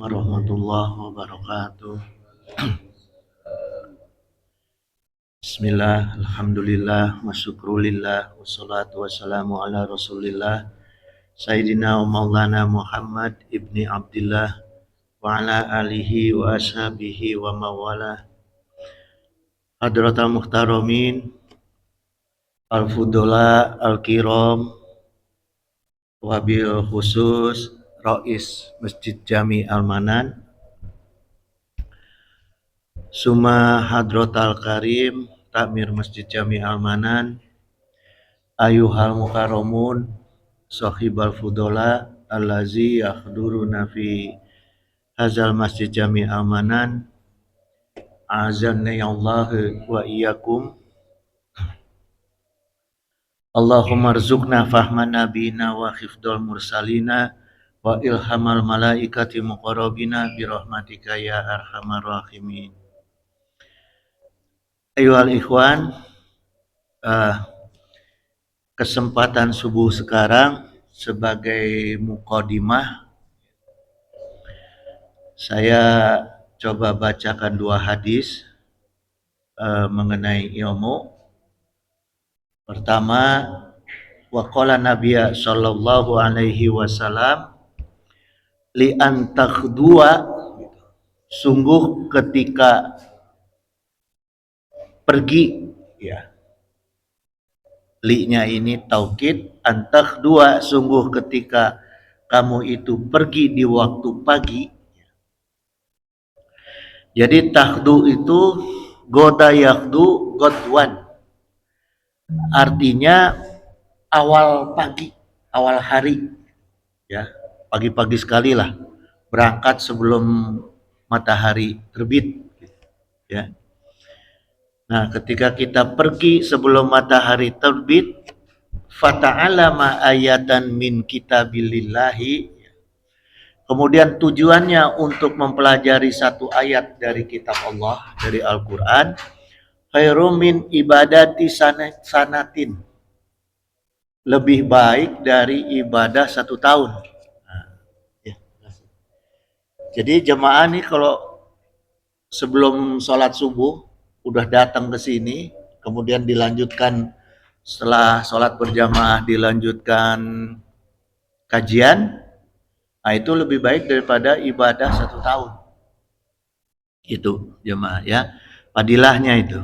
warahmatullahi wabarakatuh. Bismillah, alhamdulillah, wa syukrulillah, wassalatu wassalamu ala rasulillah Sayyidina wa maulana Muhammad ibni Abdillah wa ala alihi wa ashabihi wa mawala. Hadratal muhtaramin, al-fudola, al-kiram, wabil khusus Rais Masjid Jami Al-Manan, Suma Hadrotal Karim, Takmir Masjid Jami Al-Manan, Ayuhal Mukarramun, Sohibal Fudola, Allazi yakhduruna fi Hazal Masjid Jami Al-Manan, Azanni Allah wa iyyakum. Allahumma rzuqna fahman nabina wa khifdul mursalina wa ilhamal malaikati muqarrabina birahmatika ya arhamar rahimin. Ayuhal ikhwan, kesempatan subuh sekarang sebagai muqaddimah saya coba bacakan dua hadis mengenai ilmu. Pertama, waqala Nabiya sallallahu alaihi wasallam li antakhdua, sungguh ketika pergi, ya, li-nya ini taukid, antakhdua, sungguh ketika kamu itu pergi di waktu pagi. Jadi takhdu itu goda yakhdu godwan, artinya awal pagi, awal hari, ya, pagi-pagi sekali lah, berangkat sebelum matahari terbit, ya. Nah, ketika kita pergi sebelum matahari terbit, fata'alama ayatan min kitabilillahi, kemudian tujuannya untuk mempelajari satu ayat dari kitab Allah, dari Al-Quran, khairum min ibadati sanatin, lebih baik dari ibadah 1 tahun. Nah, ya. Jadi jemaah nih kalau sebelum sholat subuh udah datang ke sini, kemudian dilanjutkan setelah sholat berjamaah dilanjutkan kajian, nah itu lebih baik daripada ibadah 1 tahun. Itu jemaah, ya, fadilahnya itu.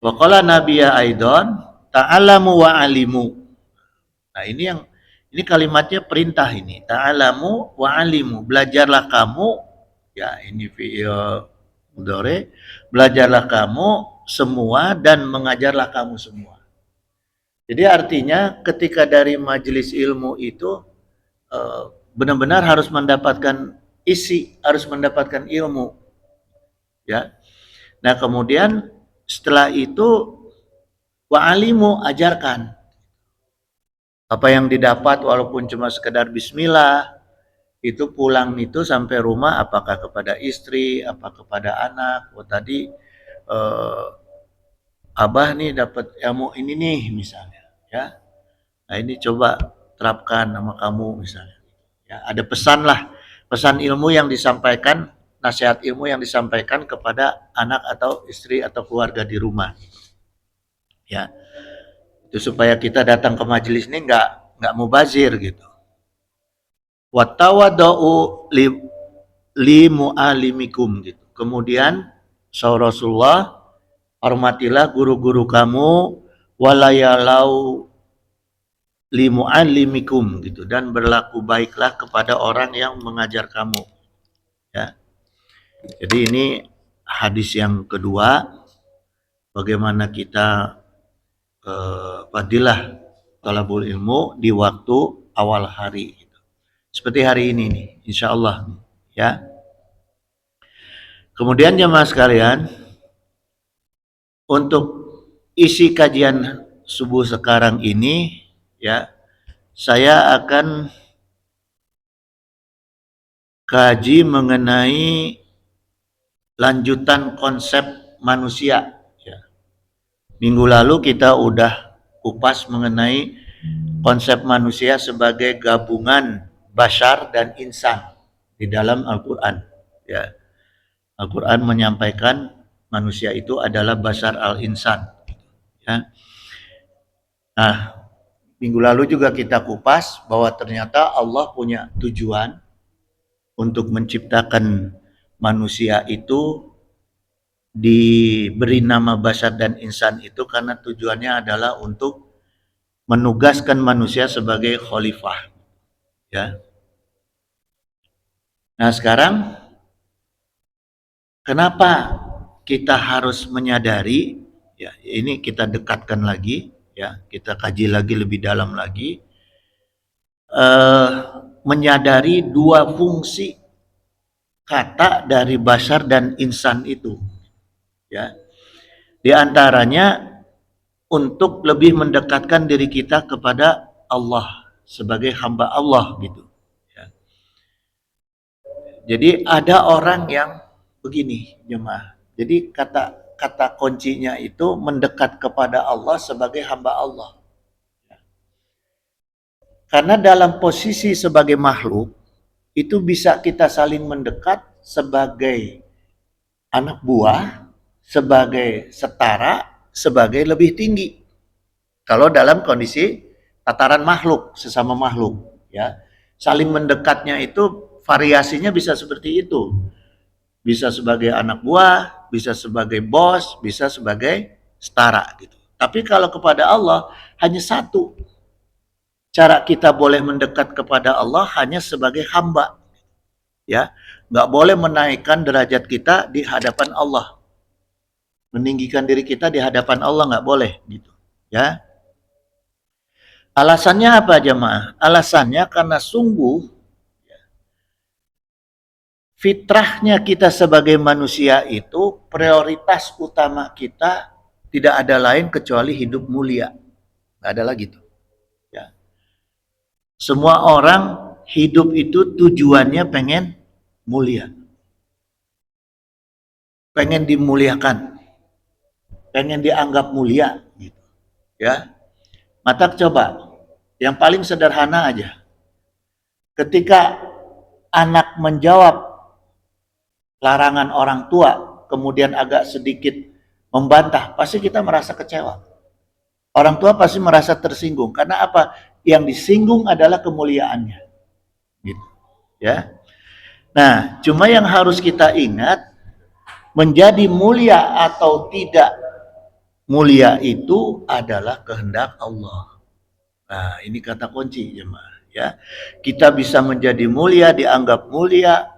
Wa qala nabiyya aidon ta'alamu wa alimu. Nah, ini kalimatnya perintah ini. Ta'alamu wa alimu, belajarlah kamu, ya, ini fi'il mudhari, belajarlah kamu semua dan mengajarlah kamu semua. Jadi artinya ketika dari majelis ilmu itu benar-benar harus mendapatkan isi, harus mendapatkan ilmu, ya. Nah, kemudian setelah itu wa'alimu, ajarkan apa yang didapat, walaupun cuma sekedar bismillah, itu pulang itu sampai rumah, apakah kepada istri, apa kepada anak. Oh tadi abah nih dapat ilmu ini nih misalnya, ya. Nah, ini coba terapkan sama kamu misalnya. Ya, ada pesan lah, pesan ilmu yang disampaikan, nasihat ilmu yang disampaikan kepada anak atau istri atau keluarga di rumah. Ya, itu supaya kita datang ke majelis ini nggak mubazir gitu. Watawadau li mu'alimikum gitu. Kemudian Rasulullah, hormatilah guru-guru kamu, walayalau li mu'allimikum gitu, dan berlaku baiklah kepada orang yang mengajar kamu, ya. Jadi ini hadis yang kedua, bagaimana kita fadilah talabul ilmu di waktu awal hari gitu. Seperti hari ini nih, insyaallah, ya. Kemudian jemaah sekalian, untuk isi kajian subuh sekarang ini, ya, saya akan kaji mengenai lanjutan konsep manusia, ya. Minggu lalu kita udah kupas mengenai konsep manusia sebagai gabungan bashar dan insan, di dalam Al-Qur'an, ya. Al-Qur'an menyampaikan manusia itu adalah basar al-insan, ya. Nah, minggu lalu juga kita kupas bahwa ternyata Allah punya tujuan untuk menciptakan manusia itu, diberi nama basar dan insan itu karena tujuannya adalah untuk menugaskan manusia sebagai khalifah, ya. Nah, sekarang kenapa kita harus menyadari, ya, ini kita dekatkan lagi, ya, kita kaji lagi lebih dalam lagi, eh, menyadari dua fungsi kata dari basar dan insan itu, ya. Di antaranya untuk lebih mendekatkan diri kita kepada Allah sebagai hamba Allah, gitu, ya. Jadi ada orang yang begini, jemaah. Jadi kata kuncinya itu mendekat kepada Allah sebagai hamba Allah. Karena dalam posisi sebagai makhluk itu bisa kita saling mendekat sebagai anak buah, sebagai setara, sebagai lebih tinggi. Kalau dalam kondisi tataran makhluk, sesama makhluk, ya. Saling mendekatnya itu variasinya bisa seperti itu. Bisa sebagai anak buah, bisa sebagai bos, bisa sebagai setara, gitu. Tapi kalau kepada Allah hanya satu. Cara kita boleh mendekat kepada Allah hanya sebagai hamba, ya. Nggak boleh menaikkan derajat kita di hadapan Allah, meninggikan diri kita di hadapan Allah, nggak boleh, gitu, ya. Alasannya apa, jemaah? Alasannya karena sungguh fitrahnya kita sebagai manusia itu prioritas utama kita tidak ada lain kecuali hidup mulia. Nggak ada lagi tuh, ya. Semua orang hidup itu tujuannya pengen mulia, pengen dimuliakan, pengen dianggap mulia, gitu, ya. Maka coba yang paling sederhana aja, ketika anak menjawab larangan orang tua kemudian agak sedikit membantah, pasti kita merasa kecewa. Orang tua pasti merasa tersinggung karena apa? Yang disinggung adalah kemuliaannya, gitu, ya. Nah, cuma yang harus kita ingat, menjadi mulia atau tidak mulia itu adalah kehendak Allah. Nah, ini kata kunci, jemaah, ya. Kita bisa menjadi mulia, dianggap mulia,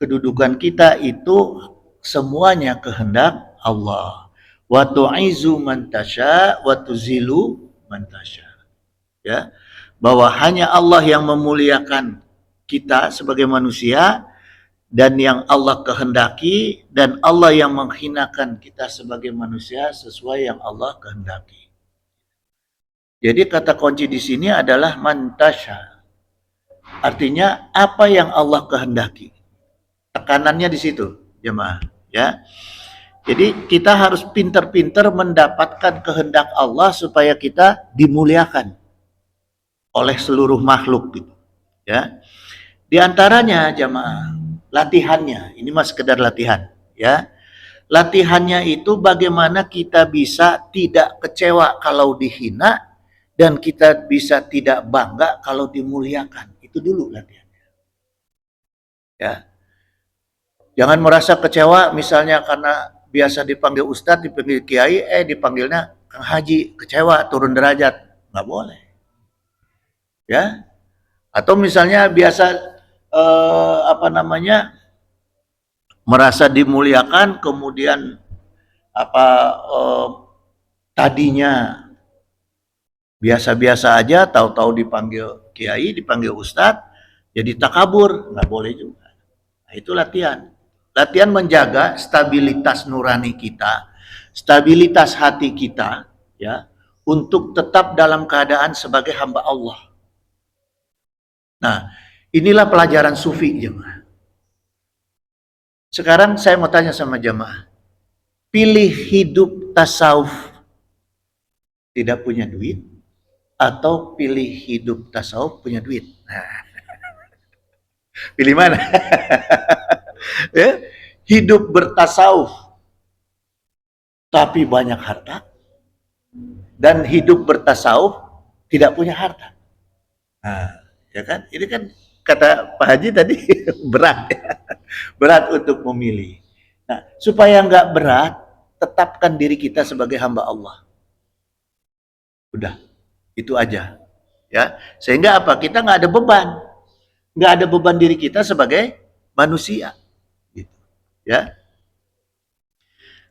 kedudukan kita itu semuanya kehendak Allah. Wa tu'izu man tasya wa tuzilu man tasya, ya. Bahwa hanya Allah yang memuliakan kita sebagai manusia dan yang Allah kehendaki, dan Allah yang menghinakan kita sebagai manusia sesuai yang Allah kehendaki. Jadi kata kunci di sini adalah mantasya. Artinya apa yang Allah kehendaki. Tekanannya di situ, jemaah, ya. Jadi kita harus pintar-pintar mendapatkan kehendak Allah supaya kita dimuliakan oleh seluruh makhluk, gitu, ya. Di antaranya, jemaah, latihannya. Ini mas sekedar latihan, ya. Latihannya itu bagaimana kita bisa tidak kecewa kalau dihina dan kita bisa tidak bangga kalau dimuliakan. Itu dulu latihannya, ya. Jangan merasa kecewa misalnya karena biasa dipanggil ustadz, dipanggil kiai, dipanggilnya Kang Haji, kecewa, turun derajat. Nggak boleh, ya. Atau misalnya biasa merasa dimuliakan, kemudian tadinya biasa-biasa aja, tahu-tahu dipanggil kiai, dipanggil ustadz, jadi takabur, nggak boleh juga. Nah, itu latihan. Latihan menjaga stabilitas nurani kita, stabilitas hati kita, ya, untuk tetap dalam keadaan sebagai hamba Allah. Nah, inilah pelajaran sufi, jemaah. Sekarang saya mau tanya sama jemaah, pilih hidup tasawuf tidak punya duit atau pilih hidup tasawuf punya duit? Nah, Pilih mana? Ya, hidup bertasawuf tapi banyak harta, dan hidup bertasawuf tidak punya harta. Nah, ya kan? Ini kan kata Pak Haji tadi berat ya. Berat untuk memilih. Nah, supaya nggak berat, tetapkan diri kita sebagai hamba Allah. Udah, itu aja. Ya, sehingga apa? Kita nggak ada beban. Nggak ada beban diri kita sebagai manusia. Gitu. Ya.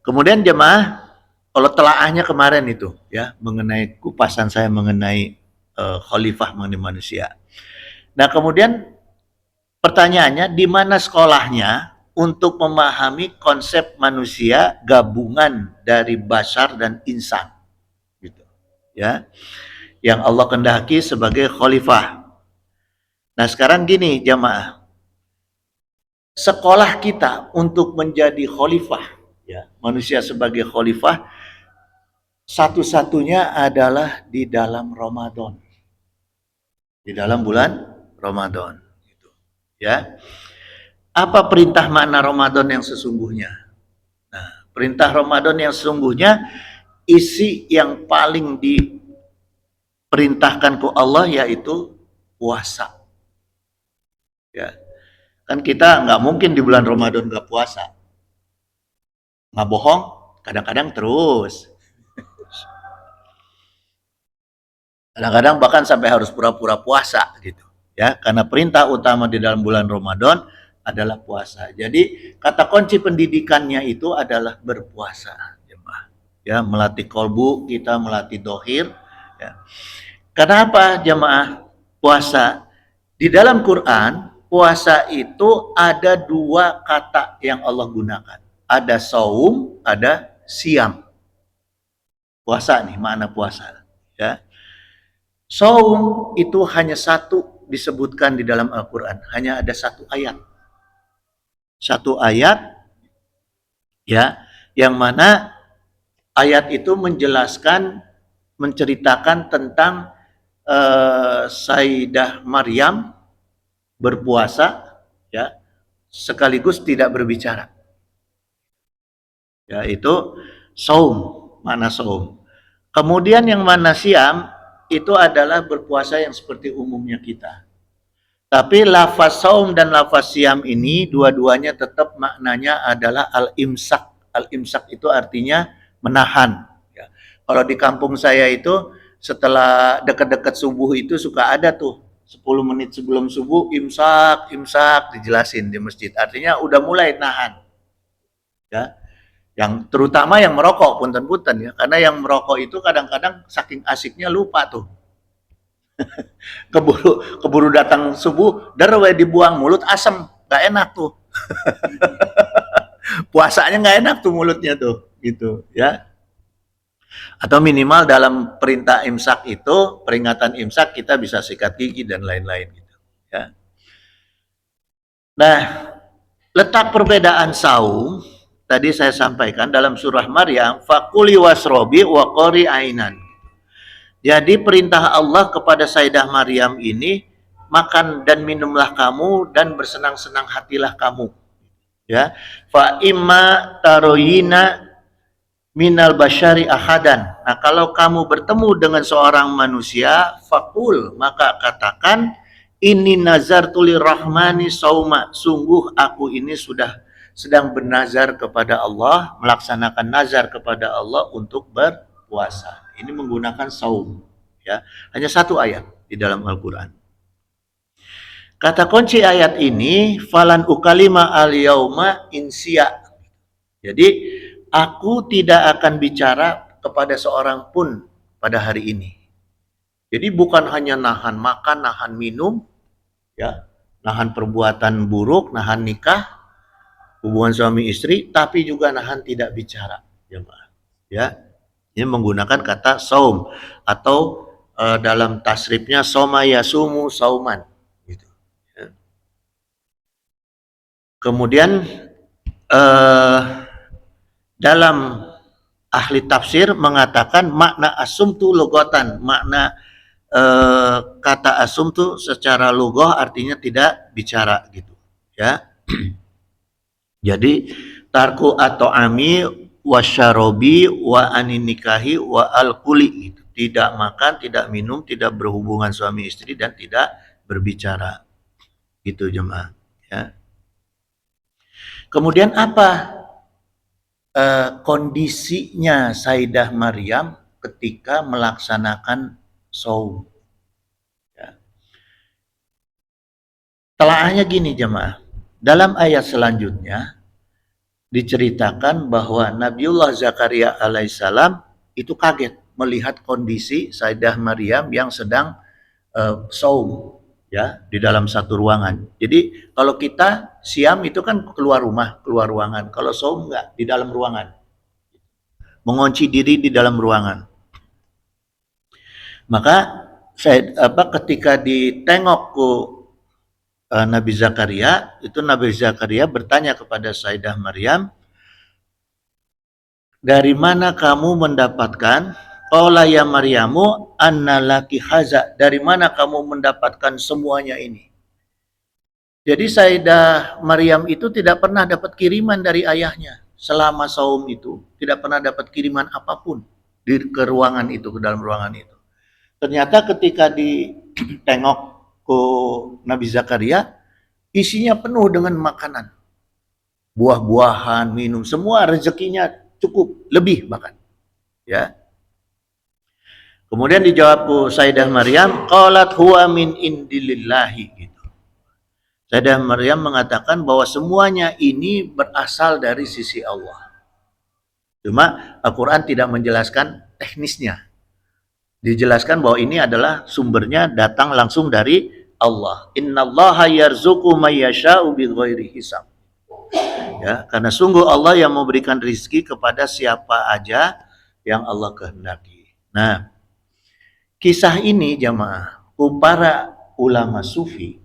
Kemudian jemaah, kalau telaahnya kemarin itu, ya, mengenai kupasan saya mengenai khalifah mengenai manusia. Nah, kemudian pertanyaannya, di mana sekolahnya untuk memahami konsep manusia gabungan dari bashar dan insan, gitu, ya, yang Allah kehendaki sebagai khalifah. Nah, sekarang gini jamaah, sekolah kita untuk menjadi khalifah, ya, manusia sebagai khalifah, satu-satunya adalah di dalam Ramadan, di dalam bulan Ramadan, gitu, ya. Apa perintah makna Ramadan yang sesungguhnya? Nah, perintah Ramadan yang sesungguhnya, isi yang paling diperintahkan ke Allah yaitu puasa. Ya, kan kita nggak mungkin di bulan Ramadan nggak puasa. Nggak bohong, kadang-kadang terus. Kadang-kadang bahkan sampai harus pura-pura puasa gitu. Ya, karena perintah utama di dalam bulan Ramadan adalah puasa. Jadi kata kunci pendidikannya itu adalah berpuasa. Ya, melatih kolbu kita, melatih dohir. Ya. Kenapa jemaah puasa? Di dalam Quran, puasa itu ada dua kata yang Allah gunakan. Ada saum, ada siam. Puasa nih, makna puasa. Ya. Saum itu hanya satu disebutkan di dalam Al-Quran. Hanya ada satu ayat. Satu ayat, ya, yang mana ayat itu menjelaskan, menceritakan tentang Sayyidah Maryam berpuasa, ya, sekaligus tidak berbicara. Ya, itu saum, makna saum. Kemudian yang mana siam itu adalah berpuasa yang seperti umumnya kita. Tapi lafaz saum dan lafaz siam ini dua-duanya tetap maknanya adalah al-imsak. Al-imsak itu artinya menahan. Ya. Kalau di kampung saya itu setelah dekat-dekat subuh itu suka ada tuh 10 menit sebelum subuh imsak, imsak dijelasin di masjid. Artinya udah mulai nahan. Ya. Yang terutama yang merokok, punten-punten ya. Karena yang merokok itu kadang-kadang saking asiknya lupa tuh. Keburu datang subuh, derwe dibuang, mulut asem, nggak enak tuh. Puasanya nggak enak tuh mulutnya tuh, gitu ya. Atau minimal dalam perintah imsak itu, peringatan imsak kita bisa sikat gigi dan lain-lain gitu ya. Nah, letak perbedaan saum tadi saya sampaikan dalam surah Maryam, fakuli wasrobi wa qori ainan. Jadi perintah Allah kepada Sayyidah Maryam ini, makan dan minumlah kamu dan bersenang-senang hatilah kamu. Ya, fa imma taroyina minal basyari ahadan. Nah, kalau kamu bertemu dengan seorang manusia, fakul, maka katakan, ini nazartu lirrahmani sauma. Sungguh aku ini sudah sedang bernazar kepada Allah, melaksanakan nazar kepada Allah untuk berpuasa. Ini menggunakan saum. Ya, hanya satu ayat di dalam Al-Quran. Kata kunci ayat ini, falan ukalima al yauma insia. Jadi aku tidak akan bicara kepada seorang pun pada hari ini. Jadi bukan hanya nahan makan, nahan minum, ya, nahan perbuatan buruk, nahan nikah, hubungan suami istri, tapi juga nahan tidak bicara, ya. Ini menggunakan kata saum atau dalam tasrifnya soma yasumu sauman, gitu. Ya. Kemudian dalam ahli tafsir mengatakan makna asumtu logotan, makna kata asum tuh secara lughah artinya tidak bicara gitu ya. Jadi tarku atau ami wasyarobi wa aninikahi wa alkuli gitu. Tidak makan, tidak minum, tidak berhubungan suami istri dan tidak berbicara. Gitu jemaah ya. Kemudian apa kondisinya Sayyidah Maryam ketika melaksanakan saum? Ya. Telaahnya gini jemaah. Dalam ayat selanjutnya diceritakan bahwa Nabiullah Zakaria alaihissalam itu kaget melihat kondisi Sayyidah Maryam yang sedang saum ya di dalam satu ruangan. Jadi kalau kita siam itu kan keluar rumah, keluar ruangan. Kalau saum enggak, di dalam ruangan. Mengunci diri di dalam ruangan. Maka ketika ditengok ke Nabi Zakaria, itu Nabi Zakaria bertanya kepada Sayyidah Maryam, dari mana kamu mendapatkan? Qala ya Maryamu annalaki haza. Dari mana kamu mendapatkan semuanya ini? Jadi Sayyidah Maryam itu tidak pernah dapat kiriman dari ayahnya selama saum itu, tidak pernah dapat kiriman apapun ke ruangan itu, ke dalam ruangan itu. Ternyata ketika ditengok ke Nabi Zakaria, isinya penuh dengan makanan. Buah-buahan, minum, semua rezekinya cukup, lebih bahkan. Ya. Kemudian dijawab ke Sayyidah Maryam, qalat huwa min indillahi gitu. Sayyidah Maryam mengatakan bahwa semuanya ini berasal dari sisi Allah. Cuma Al-Quran tidak menjelaskan teknisnya. Dijelaskan bahwa ini adalah sumbernya datang langsung dari Allah. Innallaha yarzuqu may yasha'u bighairi hisab. Ya, karena sungguh Allah yang memberikan rizki kepada siapa aja yang Allah kehendaki. Nah, kisah ini jamaah, para ulama sufi,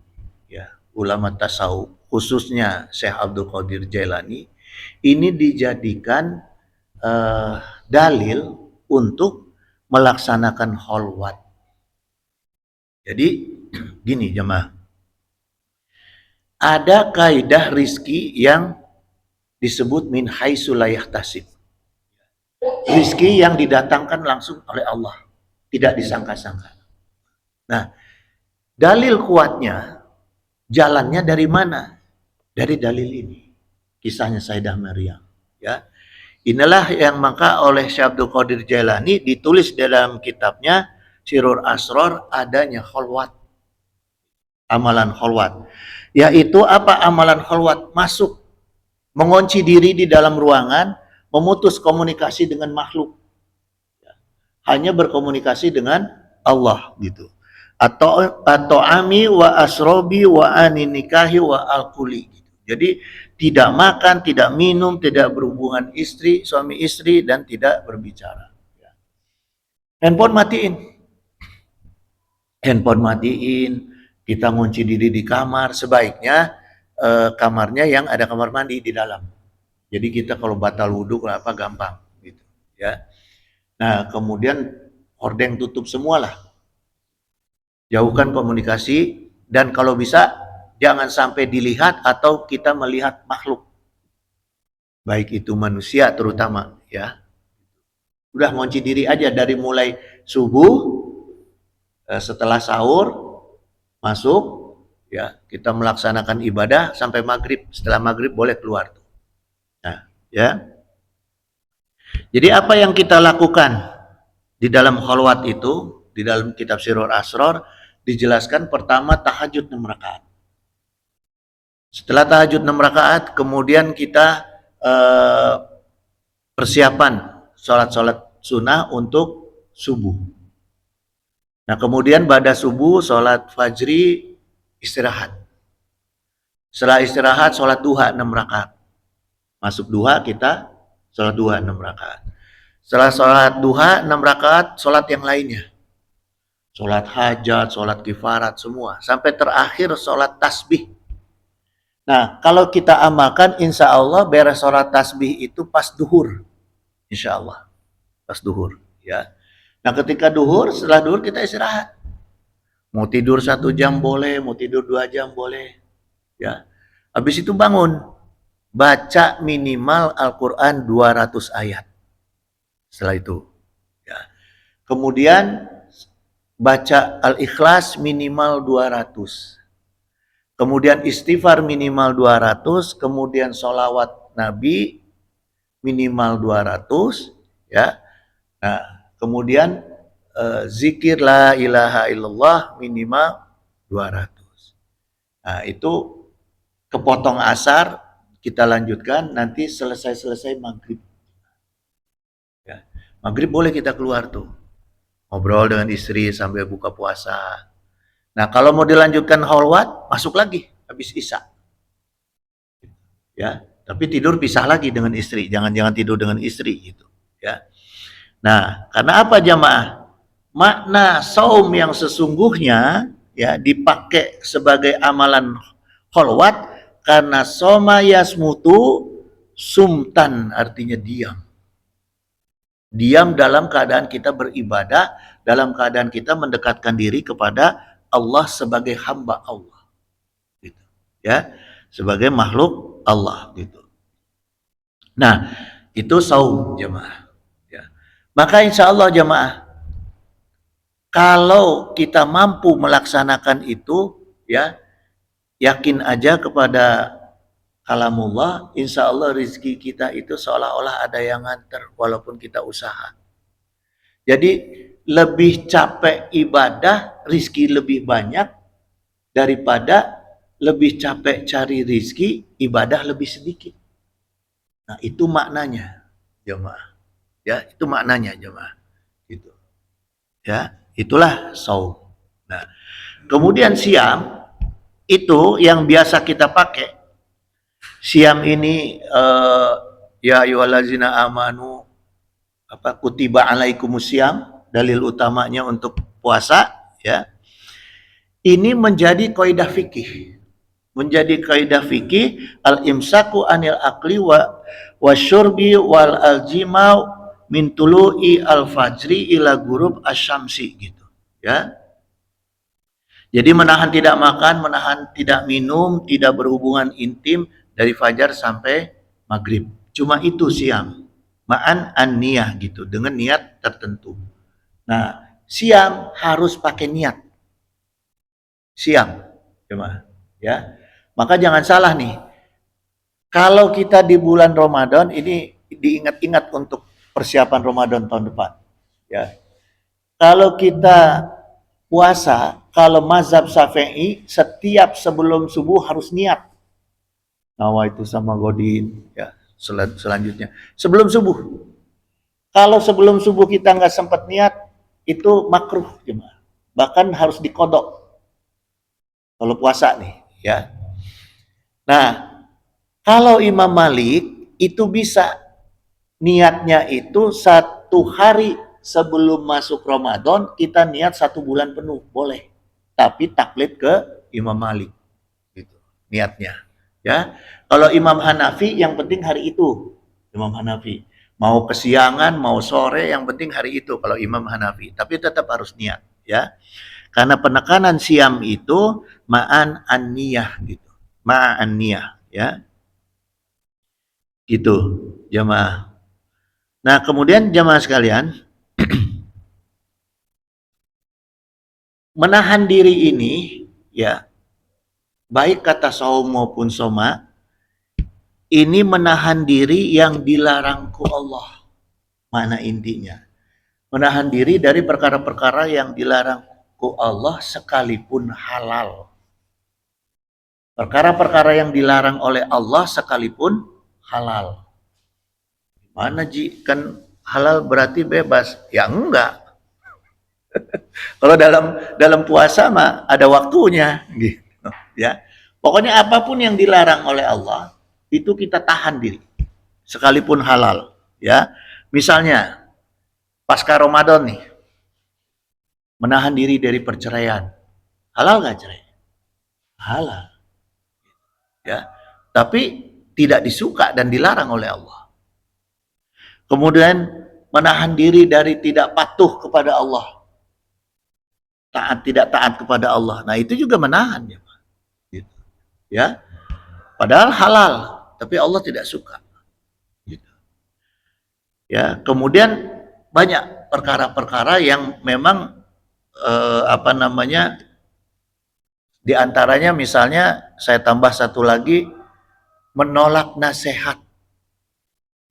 ya, ulama tasawuf, khususnya Syekh Abdul Qadir Jailani, ini dijadikan dalil untuk melaksanakan kholwat. Jadi gini jemaah, ada kaidah rizki yang disebut min haitsu la yahtasib. Rizki yang didatangkan langsung oleh Allah, tidak disangka-sangka. Nah, dalil kuatnya jalannya dari mana? Dari dalil ini. Kisahnya Sayyidah Maryam, ya. Inilah yang maka oleh Syekh Abdul Qadir Jailani ditulis dalam kitabnya Sirur Asror adanya kholwat. Amalan kholwat. Yaitu apa amalan kholwat? Masuk, mengunci diri di dalam ruangan, memutus komunikasi dengan makhluk. Hanya berkomunikasi dengan Allah gitu. Atau ami wa asrobi wa aninikahi wa alkuli. Jadi tidak makan, tidak minum, tidak berhubungan suami istri, dan tidak berbicara. Handphone matiin. Handphone matiin, kita ngunci diri di kamar, sebaiknya kamarnya yang ada kamar mandi di dalam. Jadi kita kalau batal wudhu apa gampang gitu ya. Nah, kemudian hordeng tutup semualah. Jauhkan komunikasi dan kalau bisa jangan sampai dilihat atau kita melihat makhluk. Baik itu manusia terutama ya. Udah ngunci diri aja dari mulai subuh, setelah sahur masuk ya, kita melaksanakan ibadah sampai maghrib. Setelah maghrib boleh keluar tuh. Nah, ya. Jadi apa yang kita lakukan di dalam kholwat itu, di dalam kitab Sirur Asror dijelaskan pertama tahajud 6 rakaat. Setelah tahajud 6 rakaat, kemudian kita persiapan sholat-sholat sunnah untuk subuh. Nah, kemudian pada subuh sholat fajri, istirahat. Setelah istirahat sholat duha 6 rakaat. Masuk duha kita sholat duha 6 rakaat. Setelah sholat duha 6 rakaat, sholat yang lainnya. Sholat hajat, sholat kifarat, semua. Sampai terakhir sholat tasbih. Nah, kalau kita amalkan, insya Allah beres sholat tasbih itu pas duhur. Insya Allah. Pas duhur. Ya. Nah, ketika duhur, setelah duhur kita istirahat. Mau tidur 1 jam boleh, mau tidur 2 jam boleh. Ya. Habis itu bangun, baca minimal Al-Quran 200 ayat. Setelah itu, ya. Kemudian baca Al-Ikhlas minimal 200. Kemudian istighfar minimal 200, kemudian sholawat Nabi minimal 200, ya. Nah, kemudian zikir la ilaha illallah minimal 200. Nah, itu kepotong asar, kita lanjutkan nanti selesai maghrib. Ya. Maghrib boleh kita keluar tuh, ngobrol dengan istri sampai buka puasa. Nah, kalau mau dilanjutkan kholwat, masuk lagi habis isya. Ya, tapi tidur pisah lagi dengan istri, jangan tidur dengan istri gitu, ya. Nah, karena apa jamaah? Makna saum yang sesungguhnya ya dipakai sebagai amalan kholwat karena soma yasmutu sumtan, artinya diam. Diam dalam keadaan kita beribadah, dalam keadaan kita mendekatkan diri kepada Allah sebagai hamba Allah. Gitu. Ya, sebagai makhluk Allah gitu. Nah, itu saum jemaah. Ya. Maka insya Allah jemaah, kalau kita mampu melaksanakan itu, ya yakin aja kepada kalamullah, insya Allah rezeki kita itu seolah-olah ada yang nganter walaupun kita usaha. Jadi lebih capek ibadah, rizki lebih banyak daripada lebih capek cari rizki, ibadah lebih sedikit. Nah itu maknanya jemaah. Ya itu maknanya jemaah. Gitu. Ya itulah saum. Nah kemudian siam itu yang biasa kita pakai. Siam ini ya ayyuhallazina amanu kutiba alaikumusiyam, dalil utamanya untuk puasa, ya. Ini menjadi kaidah fikih. Menjadi kaidah fikih al-imsaku anil akli wa syurbi wal aljimau min tulu'i al-fajri ila ghurub asyamsi gitu, ya. Jadi menahan tidak makan, menahan tidak minum, tidak berhubungan intim dari fajar sampai maghrib. Cuma itu siam. Ma'an an-niyah gitu, dengan niat tertentu. Nah, siam harus pakai niat. Siam, cuma ya. Maka jangan salah nih. Kalau kita di bulan Ramadan ini diingat-ingat untuk persiapan Ramadan tahun depan. Ya. Kalau kita puasa, kalau mazhab Syafi'i setiap sebelum subuh harus niat. Nawaitu sama godin, ya. Selanjutnya sebelum subuh. Kalau sebelum subuh kita nggak sempat niat, itu makruh jemaah. Bahkan harus dikodok. Kalau puasa nih, ya. Nah, kalau Imam Malik itu bisa niatnya itu 1 hari sebelum masuk Ramadan kita niat 1 bulan penuh, boleh. Tapi taklid ke Imam Malik, gitu. Niatnya, ya. Kalau Imam Hanafi yang penting hari itu, Imam Hanafi. Mau kesiangan, mau sore, yang penting hari itu kalau Imam Hanafi. Tapi tetap harus niat, ya. Karena penekanan siam itu ma'an an-niyah gitu. Ma'an niyah, ya. Gitu, jamaah. Nah, kemudian jamaah sekalian, menahan diri ini, ya, baik kata saum maupun soma, ini menahan diri yang dilarang ku Allah. Mana intinya? Menahan diri dari perkara-perkara yang dilarang ku Allah sekalipun halal. Perkara-perkara yang dilarang oleh Allah sekalipun halal. Mana Ji? Kan halal berarti bebas. Ya enggak. Kalau dalam puasa mah ada waktunya gitu, ya. Pokoknya apapun yang dilarang oleh Allah itu kita tahan diri sekalipun halal, ya. Misalnya pasca Ramadan nih, menahan diri dari perceraian. Halal gak cerai? Halal. Ya. Tapi tidak disuka dan dilarang oleh Allah. Kemudian menahan diri dari tidak patuh kepada Allah. taat tidak taat kepada Allah. Nah, itu juga menahan ya. Gitu. Ya. Padahal halal, tapi Allah tidak suka. Gitu. Ya, kemudian banyak perkara-perkara yang memang di antaranya misalnya saya tambah satu lagi, menolak nasihat.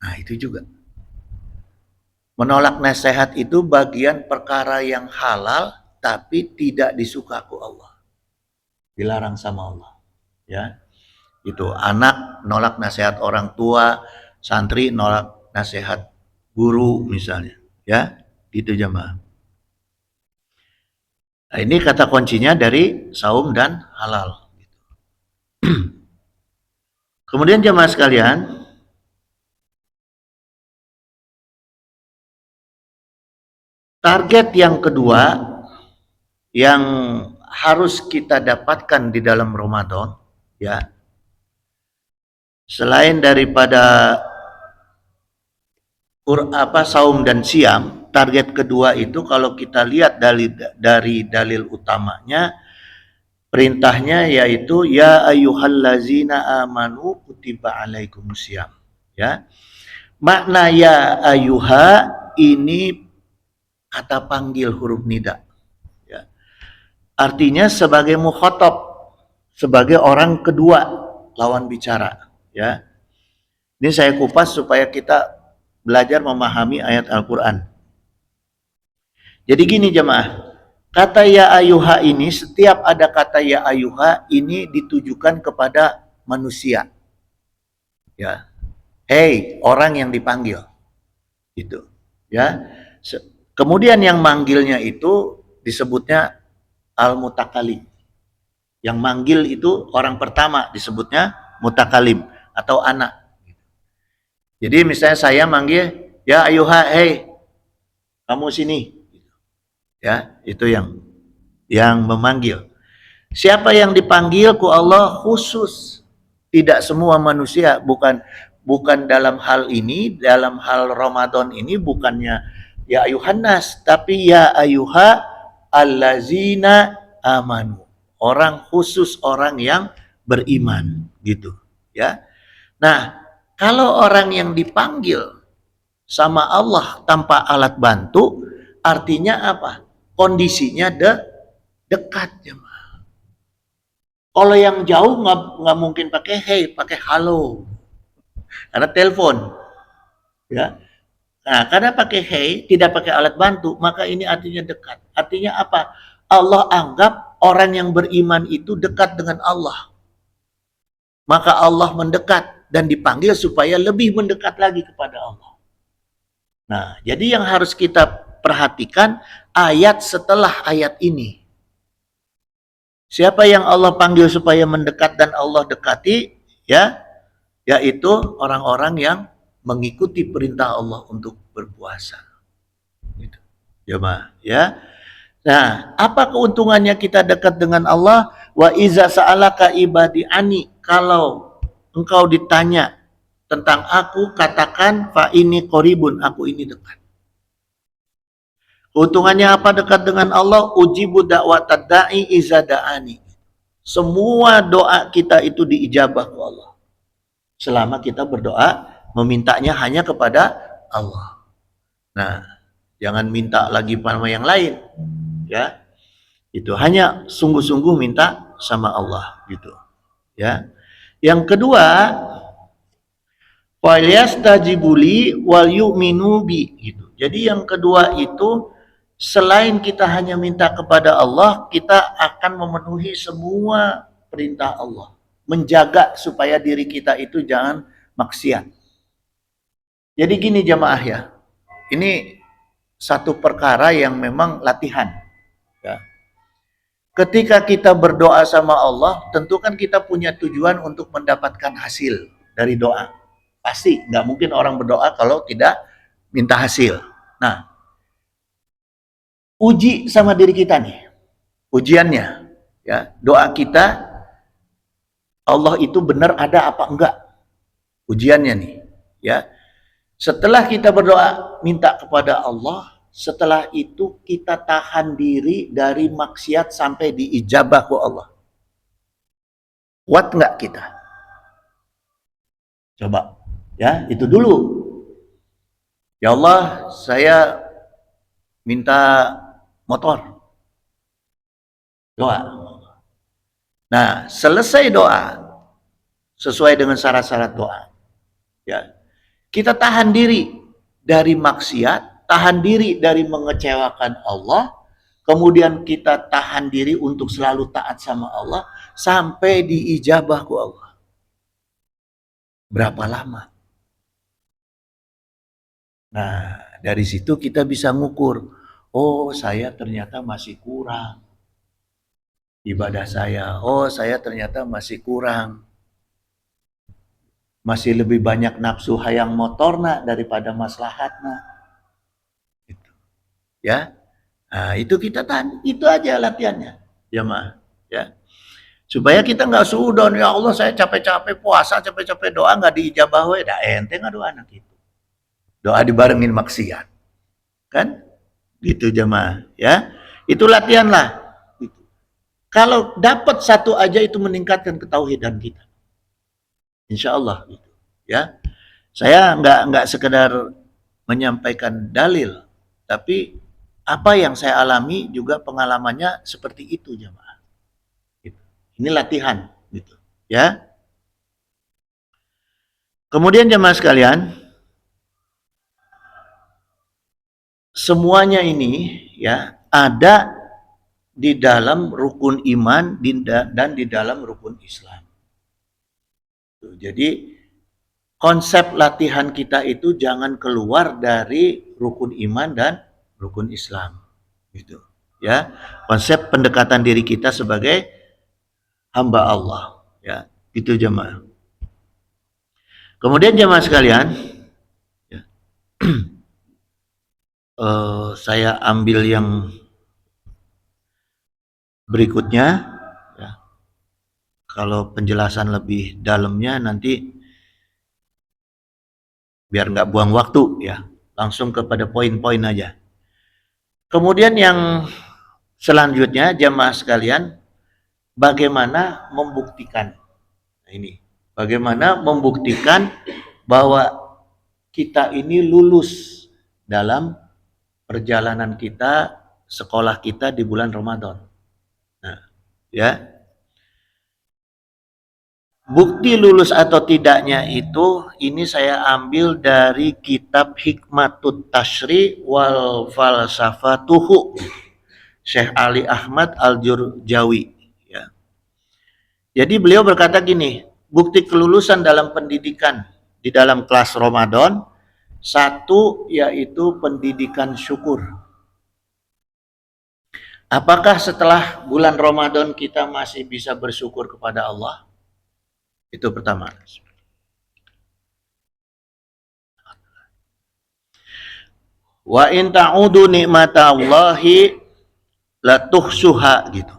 Nah, itu juga. Menolak nasihat itu bagian perkara yang halal tapi tidak disuka ku Allah. Dilarang sama Allah. Ya. Itu anak nolak nasihat orang tua, santri nolak nasihat guru misalnya. Ya, gitu jemaah. Nah, ini kata kuncinya dari saum dan halal. Kemudian jemaah sekalian, target yang kedua yang harus kita dapatkan di dalam Ramadan, ya, selain daripada saum dan siam, target kedua itu kalau kita lihat dari dalil utamanya, perintahnya yaitu ya ayyuhallazina amanu kutiba alaikumusiyam. Ya. Makna ya ayyuha ini kata panggil huruf nida. Ya. Artinya sebagai mukhatab, sebagai orang kedua lawan bicara. Ya. Ini saya kupas supaya kita belajar memahami ayat Al-Quran. Jadi gini jemaah, kata ya ayuha ini, setiap ada kata ya ayuha ini ditujukan kepada manusia. Ya, hey orang yang dipanggil, gitu. Ya, kemudian yang manggilnya itu disebutnya al-mutakalim. Yang manggil itu orang pertama disebutnya mutakalim atau anak. Jadi misalnya saya manggil ya ayuha, hey kamu sini. Ya, itu yang memanggil. Siapa yang dipanggil ku Allah khusus, tidak semua manusia, bukan dalam hal ini, dalam hal Ramadan ini bukannya ya ayuhan nas, tapi ya ayuha allazina amanu. Orang khusus, orang yang beriman, gitu, ya. Nah, kalau orang yang dipanggil sama Allah tanpa alat bantu, artinya apa? Kondisinya dekat ya. Kalau yang jauh nggak mungkin pakai hey, pakai halo, karena telepon, ya. Nah, karena pakai hey, tidak pakai alat bantu, maka ini artinya dekat. Artinya apa? Allah anggap orang yang beriman itu dekat dengan Allah. Maka Allah mendekat dan dipanggil supaya lebih mendekat lagi kepada Allah. Nah, jadi yang harus kita perhatikan ayat setelah ayat ini. Siapa yang Allah panggil supaya mendekat dan Allah dekati, ya, yaitu orang-orang yang mengikuti perintah Allah untuk berpuasa. Gitu. Ya. Nah, apa keuntungannya kita dekat dengan Allah? Wa iza sa'alaka ibadi ani, kalau engkau ditanya tentang aku, katakan fa ini qoribun, aku ini dekat. Keuntungannya apa dekat dengan Allah? Ujibu da'watad da'i iza da'ani. Semua doa kita itu diijabah ke Allah. Selama kita berdoa, memintanya hanya kepada Allah. Nah, jangan minta lagi sama yang lain. Ya. Itu hanya sungguh-sungguh minta sama Allah gitu. Ya. Yang kedua, falyastajibuli wal yu'minu bi gitu. Jadi yang kedua itu selain kita hanya minta kepada Allah, kita akan memenuhi semua perintah Allah. Menjaga supaya diri kita itu jangan maksiat. Jadi gini jamaah ya, ini satu perkara yang memang latihan. Ya. Ketika kita berdoa sama Allah, tentu kan kita punya tujuan untuk mendapatkan hasil dari doa. Pasti, nggak mungkin orang berdoa kalau tidak minta hasil. Nah, uji sama diri kita nih, ujiannya, ya, doa kita Allah itu benar ada apa enggak, ujiannya nih, ya. Setelah kita berdoa minta kepada Allah, setelah itu kita tahan diri dari maksiat sampai diijabah ku Allah. Kuat nggak kita? Coba, ya itu dulu. Ya Allah, saya minta motor. Doa. Nah, selesai doa, sesuai dengan syarat-syarat doa. Ya, kita tahan diri dari maksiat, tahan diri dari mengecewakan Allah, kemudian kita tahan diri untuk selalu taat sama Allah, sampai diijabah ku Allah. Berapa lama? Nah, dari situ kita bisa ngukur, oh saya ternyata masih kurang ibadah saya, oh saya ternyata masih kurang, masih lebih banyak nafsu hayang motorna daripada maslahatna. Gitu. Ya, nah, itu kita tahan, itu aja latihannya, jemaah. Ya, supaya kita nggak suudon, ya Allah saya capek-capek puasa, capek-capek doa nggak diijabah, dah ente nggak doa anak itu. Doa dibarengin maksiat, kan? Gitu jemaah, ya. Itu latihan lah. Gitu. Kalau dapat satu aja itu meningkatkan ketauhidan kita. Insya Allah, gitu. Ya. Saya nggak sekedar menyampaikan dalil, tapi apa yang saya alami juga pengalamannya seperti itu jemaah. Gitu. Ini latihan, gitu. Ya. Kemudian jemaah sekalian, semuanya ini ya ada di dalam rukun iman dan di dalam rukun Islam. Jadi konsep latihan kita itu jangan keluar dari rukun iman dan rukun Islam. Gitu. Ya, konsep pendekatan diri kita sebagai hamba Allah. Ya, itu jemaah. Kemudian jemaah sekalian, ya, saya ambil yang berikutnya. Ya. Kalau penjelasan lebih dalamnya nanti biar nggak buang waktu ya, langsung kepada poin-poin aja. Kemudian yang selanjutnya jemaah sekalian, bagaimana membuktikan. Nah, ini, bagaimana membuktikan bahwa kita ini lulus dalam perjalanan kita, sekolah kita di bulan Ramadan. Nah, ya. Bukti lulus atau tidaknya itu, ini saya ambil dari kitab Hikmatut Tashri wal Falsafatuhu, Syekh Ali Ahmad Al-Jurjawi. Ya. Jadi beliau berkata gini, bukti kelulusan dalam pendidikan di dalam kelas Ramadan, satu yaitu pendidikan syukur. Apakah setelah bulan Ramadan kita masih bisa bersyukur kepada Allah? Itu pertama. Wa in ta'udu nikmatallahi la tuhsuha gitu.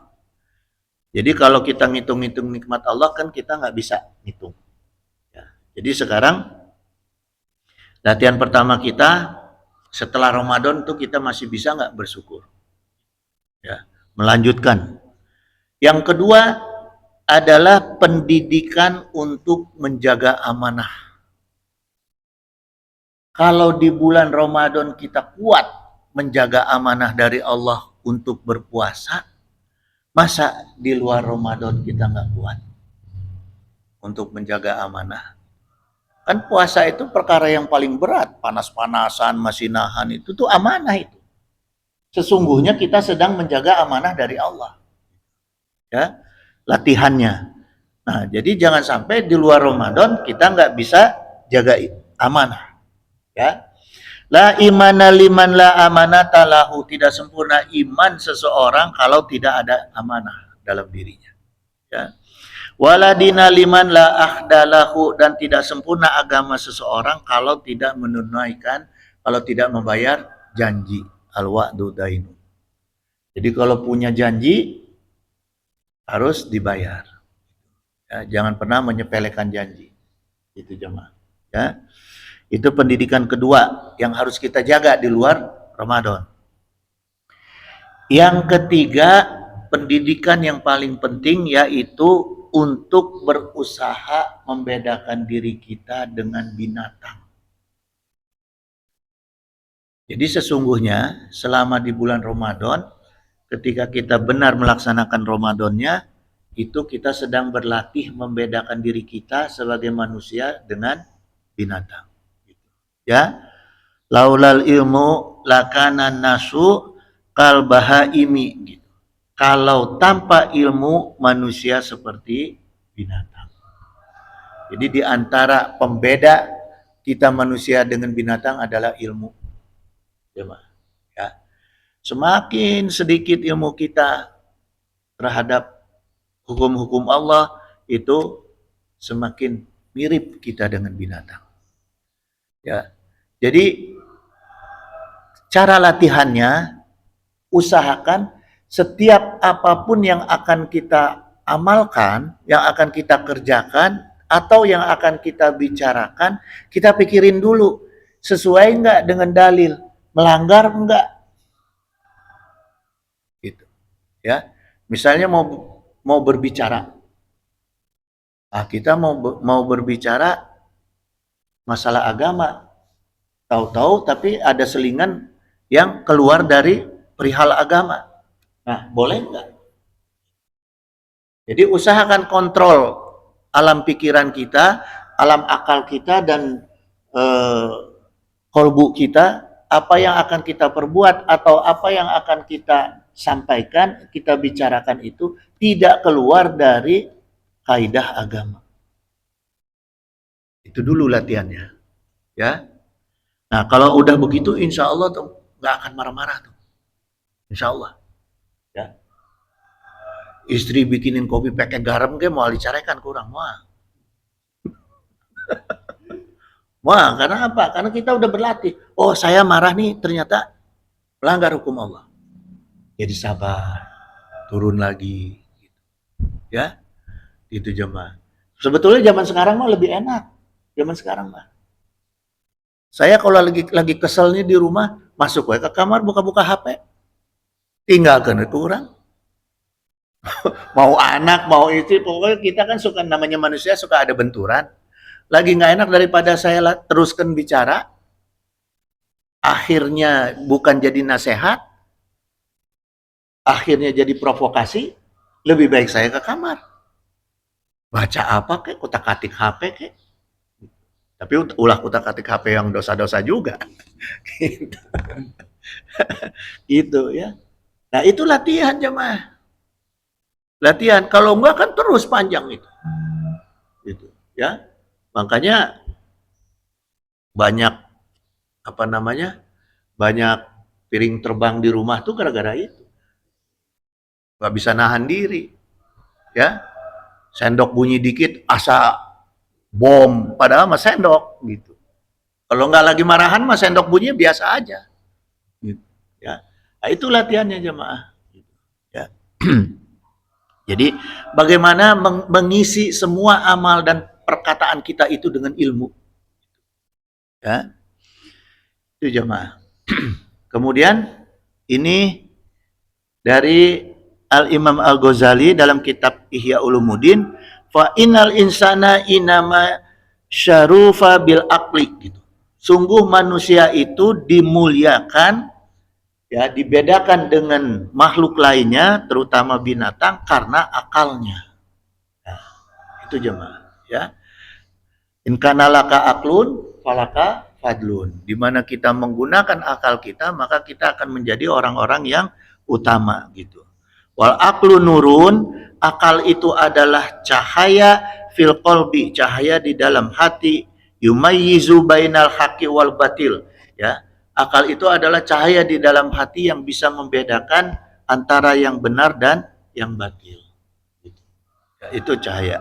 Jadi kalau kita ngitung-ngitung nikmat Allah kan kita nggak bisa ngitung. Ya. Jadi sekarang latihan pertama kita setelah Ramadan tuh kita masih bisa nggak bersyukur. Ya, melanjutkan. Yang kedua adalah pendidikan untuk menjaga amanah. Kalau di bulan Ramadan kita kuat menjaga amanah dari Allah untuk berpuasa, masa di luar Ramadan kita nggak kuat untuk menjaga amanah? Kan puasa itu perkara yang paling berat, panas-panasan, masih nahan, itu tuh amanah itu. Sesungguhnya kita sedang menjaga amanah dari Allah. Ya, latihannya. Nah, jadi jangan sampai di luar Ramadan kita nggak bisa jaga amanah. Ya, la imana liman la amanata lahu, tidak sempurna iman seseorang kalau tidak ada amanah dalam dirinya. Ya. Wala dina liman la ahdalahu, dan tidak sempurna agama seseorang kalau tidak menunaikan, kalau tidak membayar janji. Al-wa'du dainu. Jadi kalau punya janji harus dibayar. Ya, jangan pernah menyepelekan janji. Itu jemaah. Ya. Itu pendidikan kedua yang harus kita jaga di luar Ramadan. Yang ketiga, pendidikan yang paling penting yaitu untuk berusaha membedakan diri kita dengan binatang. Jadi sesungguhnya selama di bulan Ramadan, ketika kita benar melaksanakan Ramadannya, itu kita sedang berlatih membedakan diri kita sebagai manusia dengan binatang. Ya, laulal ilmu lakana nasu kal bahaimi gitu. Kalau tanpa ilmu manusia seperti binatang. Jadi di antara pembeda kita manusia dengan binatang adalah ilmu. Ya. Semakin sedikit ilmu kita terhadap hukum-hukum Allah, itu semakin mirip kita dengan binatang. Ya. Jadi cara latihannya, usahakan setiap apapun yang akan kita amalkan, yang akan kita kerjakan, atau yang akan kita bicarakan, kita pikirin dulu, sesuai enggak dengan dalil, melanggar enggak, gitu. Ya, misalnya mau berbicara, kita mau berbicara masalah agama, tahu-tahu tapi ada selingan yang keluar dari perihal agama. Nah, boleh enggak? Jadi usahakan kontrol alam pikiran kita, alam akal kita, dan kolbu kita, apa yang akan kita perbuat atau apa yang akan kita sampaikan, kita bicarakan itu tidak keluar dari kaidah agama. Itu dulu latihannya, ya. Nah, kalau udah begitu, insya Allah tuh nggak akan marah-marah tuh, insya Allah. Ya. Istri bikinin kopi pakai garam, ke mau dicarekan kurang, wah. Wah, karena apa? Karena kita udah berlatih. Oh, saya marah nih, ternyata melanggar hukum Allah. Jadi sabar, turun lagi, ya. Itu jemaah. Sebetulnya zaman sekarang mah lebih enak. Zaman sekarang mah. Saya kalau lagi kesel nih di rumah, masuk ke kamar, buka-buka HP. Tinggalkan itu orang. Mau anak, mau istri, pokoknya kita kan suka, namanya manusia suka ada benturan. Lagi nggak enak, daripada saya teruskan bicara, akhirnya bukan jadi nasihat, akhirnya jadi provokasi, lebih baik saya ke kamar. Baca apa kek, kutak-katik HP kek. Tapi ulah kutak-katik HP yang dosa-dosa juga. Gitu. Gitu ya. Nah, itu latihan jemaah. Latihan, kalau enggak kan terus panjang itu. Gitu, ya. Makanya banyak apa namanya? Banyak piring terbang di rumah tuh gara-gara itu. Gak bisa nahan diri. Ya. Sendok bunyi dikit asa bom, padahal mah sendok gitu. Kalau nggak lagi marahan mah sendok bunyi biasa aja. Gitu, ya. Nah, itu latihannya jemaah. Ya. Jadi bagaimana mengisi semua amal dan perkataan kita itu dengan ilmu. Ya. Itu jemaah. Kemudian ini dari Al-Imam Al-Ghazali dalam kitab Ihya Ulumuddin, fa innal insana inama syarufa bil aqli gitu. Sungguh manusia itu dimuliakan, ya, dibedakan dengan makhluk lainnya, terutama binatang, karena akalnya. Nah, itu jemaah, ya. In kana laka aklun falaka fadlun. Di mana kita menggunakan akal kita, maka kita akan menjadi orang-orang yang utama gitu. Wal aqlu nurun, akal itu adalah cahaya fil qalbi, cahaya di dalam hati, yumayyizu bainal haqqi wal batil, ya. Akal itu adalah cahaya di dalam hati yang bisa membedakan antara yang benar dan yang batil. Ya, itu cahaya.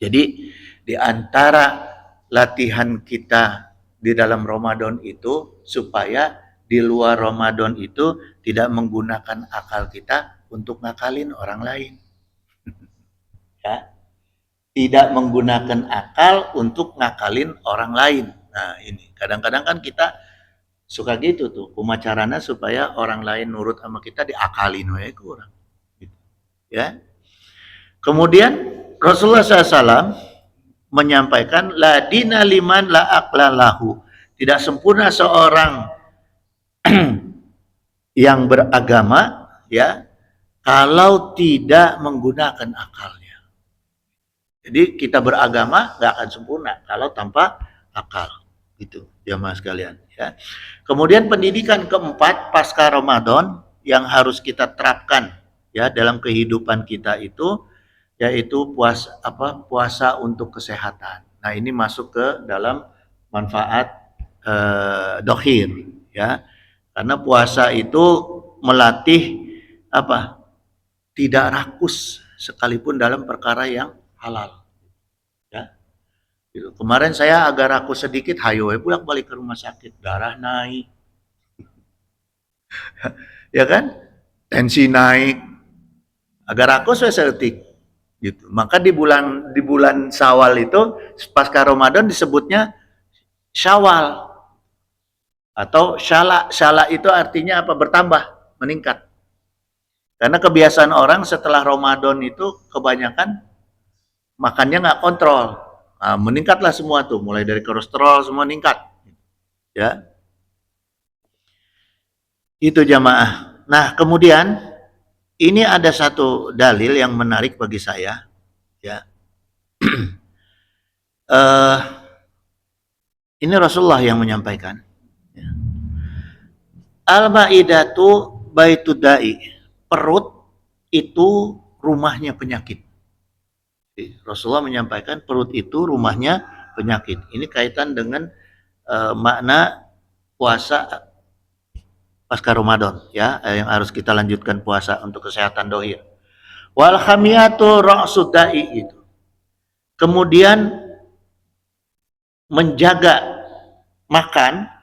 Jadi di antara latihan kita di dalam Ramadan itu supaya di luar Ramadan itu tidak menggunakan akal kita untuk ngakalin orang lain. Ya. Tidak menggunakan akal untuk ngakalin orang lain. Nah, ini kadang-kadang kan kita Suka gitu tuh, kumacarana supaya orang lain nurut sama kita diakalin we kurang. Gitu. Ya. Kemudian Rasulullah SAW menyampaikan la dina liman la aqlalahu. Tidak sempurna seorang yang beragama ya kalau tidak menggunakan akalnya. Jadi kita beragama nggak akan sempurna kalau tanpa akal. Gitu, jamaah sekalian. Ya. Kemudian pendidikan keempat pasca Ramadan yang harus kita terapkan ya dalam kehidupan kita itu yaitu puasa untuk kesehatan. Nah ini masuk ke dalam manfaat dohir ya karena puasa itu melatih apa tidak rakus sekalipun dalam perkara yang halal ya. Kemarin saya agak rakus sedikit, hayo pulang balik ke rumah sakit, darah naik, ya kan, tensi naik, agak rakus saya sedetik, gitu. Maka di bulan Syawal itu pasca Ramadan disebutnya Syawal atau syala. Syala itu artinya apa? Bertambah, meningkat. Karena kebiasaan orang setelah Ramadan itu kebanyakan makannya nggak kontrol. Nah, meningkatlah semua tuh, mulai dari kolesterol semua meningkat. Ya. Itu jamaah. Nah, kemudian ini ada satu dalil yang menarik bagi saya, ya. Ini Rasulullah yang menyampaikan. Ya. Al-Maidatu baitud da'i. Perut itu rumahnya penyakit. Rasulullah menyampaikan perut itu rumahnya penyakit. Ini kaitan dengan makna puasa pasca Ramadan ya yang harus kita lanjutkan puasa untuk kesehatan dohir. Wal hamiyatu ra'sud da'i itu. Kemudian menjaga makan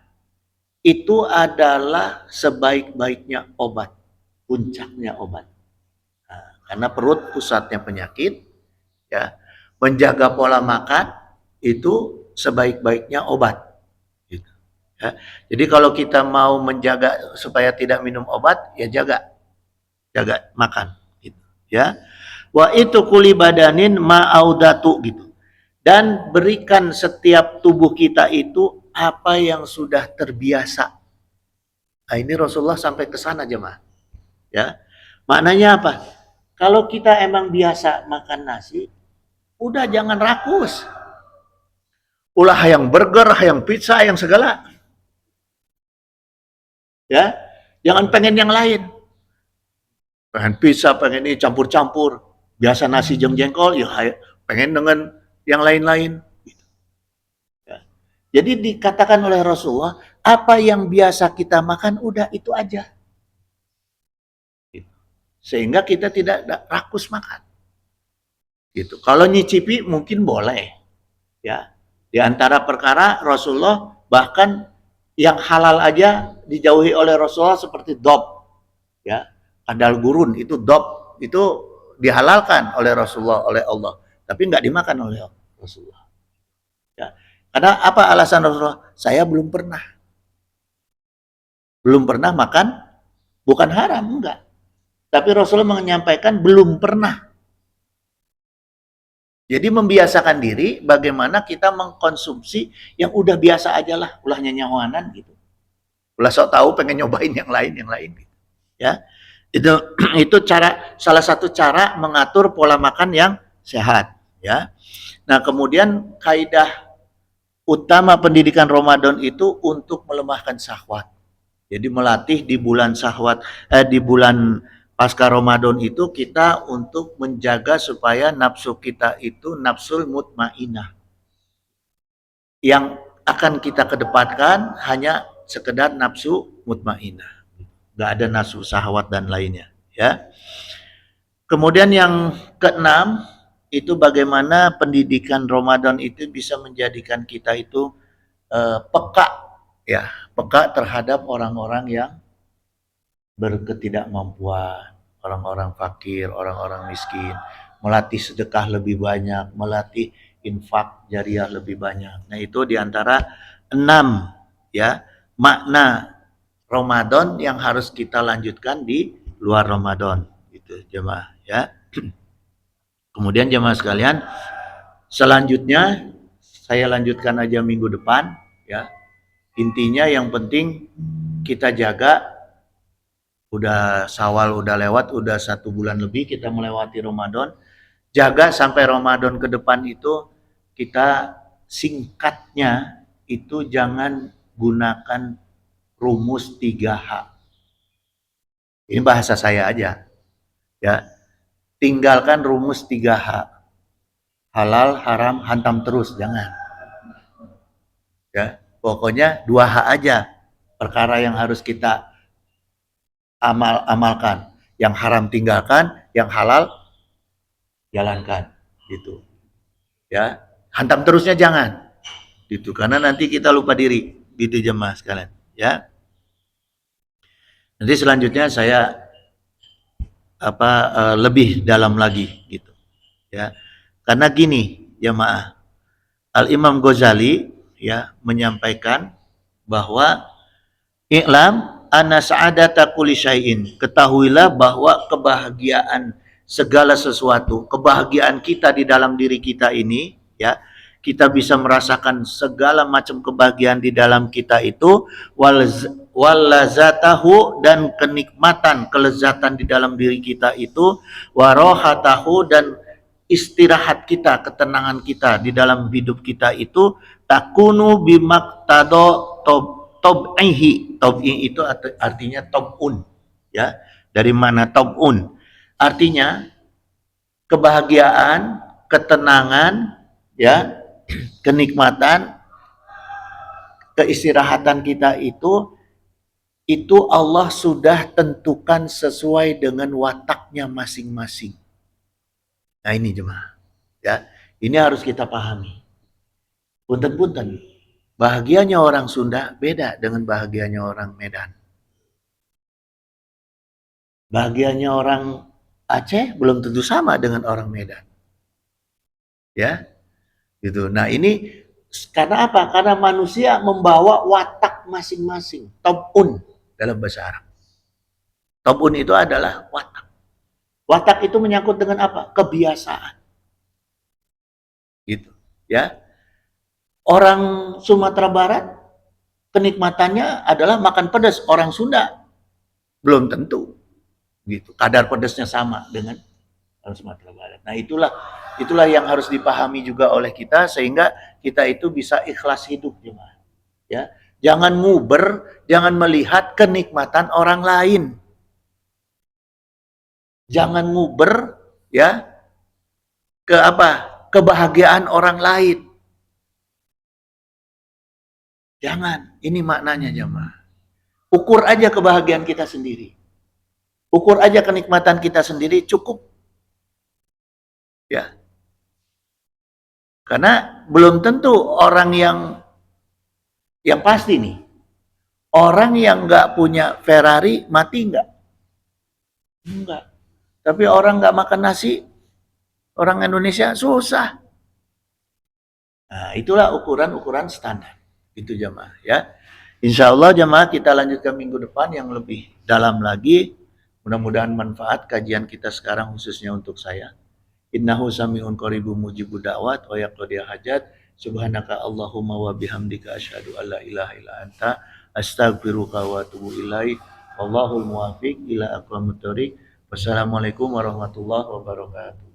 itu adalah sebaik-baiknya obat, puncaknya obat. Nah, karena perut pusatnya penyakit, ya menjaga pola makan itu sebaik-baiknya obat. Gitu. Ya. Jadi kalau kita mau menjaga supaya tidak minum obat, ya jaga makan. Gitu. Ya, wa itu kuli badanin ma'audatu gitu. Dan berikan setiap tubuh kita itu apa yang sudah terbiasa. Nah, ini Rasulullah sampai ke sana jemaah. Ya. Maknanya apa? Kalau kita emang biasa makan nasi, udah jangan rakus. Ulah yang burger, yang pizza, yang segala. Ya. Jangan pengen yang lain. Pengen pizza, pengen ini campur-campur. Biasa nasi jengkol, ya pengen dengan yang lain-lain. Ya. Jadi dikatakan oleh Rasulullah, apa yang biasa kita makan udah itu aja. Sehingga kita tidak rakus makan. Gitu. Kalau nyicipi mungkin boleh. Ya. Di antara perkara Rasulullah bahkan yang halal aja dijauhi oleh Rasulullah seperti dob. Ya. Kadal gurun itu dob itu dihalalkan oleh Rasulullah oleh Allah, tapi nggak dimakan oleh Rasulullah. Ya. Karena apa alasan Rasulullah? Saya belum pernah makan, bukan haram, enggak. Tapi Rasulullah menyampaikan belum pernah. Jadi membiasakan diri bagaimana kita mengkonsumsi yang udah biasa aja lah, ulahnya nyawanan gitu. Ulah sok tahu pengen nyobain yang lain gitu. Ya. Itu salah satu cara mengatur pola makan yang sehat, ya. Nah, kemudian kaidah utama pendidikan Ramadan itu untuk melemahkan syahwat. Jadi melatih di bulan di bulan pasca Ramadan itu kita untuk menjaga supaya nafsu kita itu nafsul mutmainah. Yang akan kita kedepankan hanya sekedar nafsu mutmainah. Gak ada nafsu syahwat dan lainnya, ya. Kemudian yang keenam itu bagaimana pendidikan Ramadan itu bisa menjadikan kita itu peka, ya, peka terhadap orang-orang yang berketidakmampuan, orang-orang fakir, orang-orang miskin, melatih sedekah lebih banyak, melatih infak jariah lebih banyak. Nah itu diantara 6 ya makna Ramadan yang harus kita lanjutkan di luar Ramadan gitu jemaah ya. Kemudian jemaah sekalian, selanjutnya saya lanjutkan aja minggu depan ya. Intinya yang penting kita jaga, udah Syawal udah lewat, udah 1 bulan lebih kita melewati Ramadan. Jaga sampai Ramadan ke depan itu kita singkatnya itu jangan gunakan rumus 3H. Ini bahasa saya aja ya. Tinggalkan rumus 3H. Halal, haram, hantam terus, jangan. Ya, pokoknya 2H aja. Perkara yang harus kita amalkan. Yang haram tinggalkan, yang halal jalankan gitu. Ya, hantam terusnya jangan. Gitu, karena nanti kita lupa diri. Gitu jemaah sekalian, ya. Nanti selanjutnya saya lebih dalam lagi gitu. Ya. Karena gini, jemaah. Al-Imam Ghazali ya menyampaikan bahwa i'lam anna sa'adata kulli syai'in. Ketahuilah bahwa kebahagiaan segala sesuatu, kebahagiaan kita di dalam diri kita ini ya, kita bisa merasakan segala macam kebahagiaan di dalam kita itu walazatahu dan kenikmatan, kelezatan di dalam diri kita itu warohatahu dan istirahat kita, ketenangan kita di dalam hidup kita itu takunu bimaktado tob'ihi. Tob'i itu artinya tob'un ya. Dari mana tob'un? Artinya kebahagiaan, ketenangan ya, kenikmatan, keistirahatan kita itu Allah sudah tentukan sesuai dengan wataknya masing-masing. Nah ini jemaah ya, ini harus kita pahami. Punten-punten, bahagianya orang Sunda beda dengan bahagianya orang Medan. Bahagianya orang Aceh belum tentu sama dengan orang Medan. Ya, gitu. Nah ini karena apa? Karena manusia membawa watak masing-masing. Tob'un dalam bahasa Arab. Tob'un itu adalah watak. Watak itu menyangkut dengan apa? Kebiasaan. Gitu, ya. Orang Sumatera Barat kenikmatannya adalah makan pedas. Orang Sunda belum tentu. Gitu. Kadar pedasnya sama dengan orang Sumatera Barat. Nah, itulah yang harus dipahami juga oleh kita sehingga kita itu bisa ikhlas hidup jemaah. Ya. Jangan nguber, jangan melihat kenikmatan orang lain. Jangan nguber ya kebahagiaan orang lain. Jangan, ini maknanya jemaah. Ukur aja kebahagiaan kita sendiri. Ukur aja kenikmatan kita sendiri cukup. Ya. Karena belum tentu orang yang pasti nih. Orang yang nggak punya Ferrari mati nggak? Enggak. Tapi orang nggak makan nasi, orang Indonesia susah. Nah, itulah ukuran-ukuran standar. Itu jamaah ya. Insya Allah jamaah kita lanjutkan minggu depan yang lebih dalam lagi. Mudah-mudahan manfaat kajian kita sekarang khususnya untuk saya. Innahu sami'un qaribun mujibud da'wat wa yaqdi hajat. Subhanaka Allahumma wa bihamdika asyhadu an la ilaha illa anta astaghfiruka wa atubu ilaik. Wallahul muwaffiq ila aqwamit thoriq. Wassalamualaikum warahmatullahi wabarakatuh.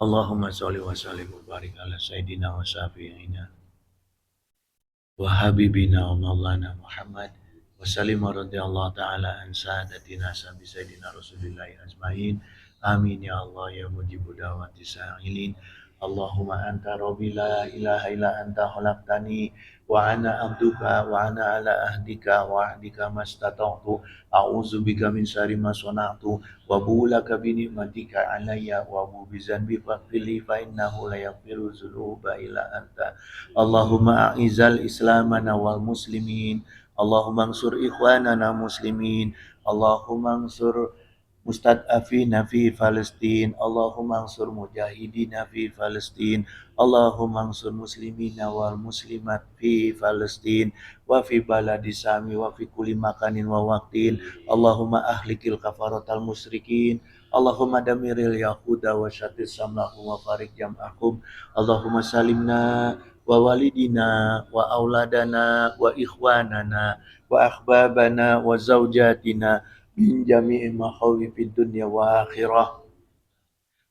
Allahumma sholli wa sallim wa barik ala sayyidina wa syafi'ina wa habibina wa maulana Muhammad wa sallim wa radhiyallahu ta'ala an sadatina sabi sayyidina Rasulillahi ajmain. Amin ya Allah ya mujibu da'wati sa'ilin. Allahumma anta rabbi la ilaha illa anta khalaqtani wa ana abduka wa ana ala ahdika wa ahdika mastata'tu a'udzu bika min syarri ma sana'tu wa bulaka bi ni'matika alayya wa bu bi zanbi faghfirli fa innahu la yaghfiru dzunuba illa anta. Allahumma a'izal islamana wal muslimin. Allahumma ansur ikhwanana muslimin. Allahumma ansur mustad'afina fi Palestin, Allahumma ansur mujahidina fi Palestin, Allahumma ansur muslimina wal muslimat fi Palestin, wa fi baladi sami wa fi kulli makanin wa waqtin, Allahumma ahlikil kafaratal musyrikin, Allahumma damiril yahuda wa syatis samlahum wa farik jam'ahum, Allahumma salimna wa walidina wa auladana wa ikhwanana wa akhbabana wa zawjatina min jami'i makhawifid dunya wa akhirah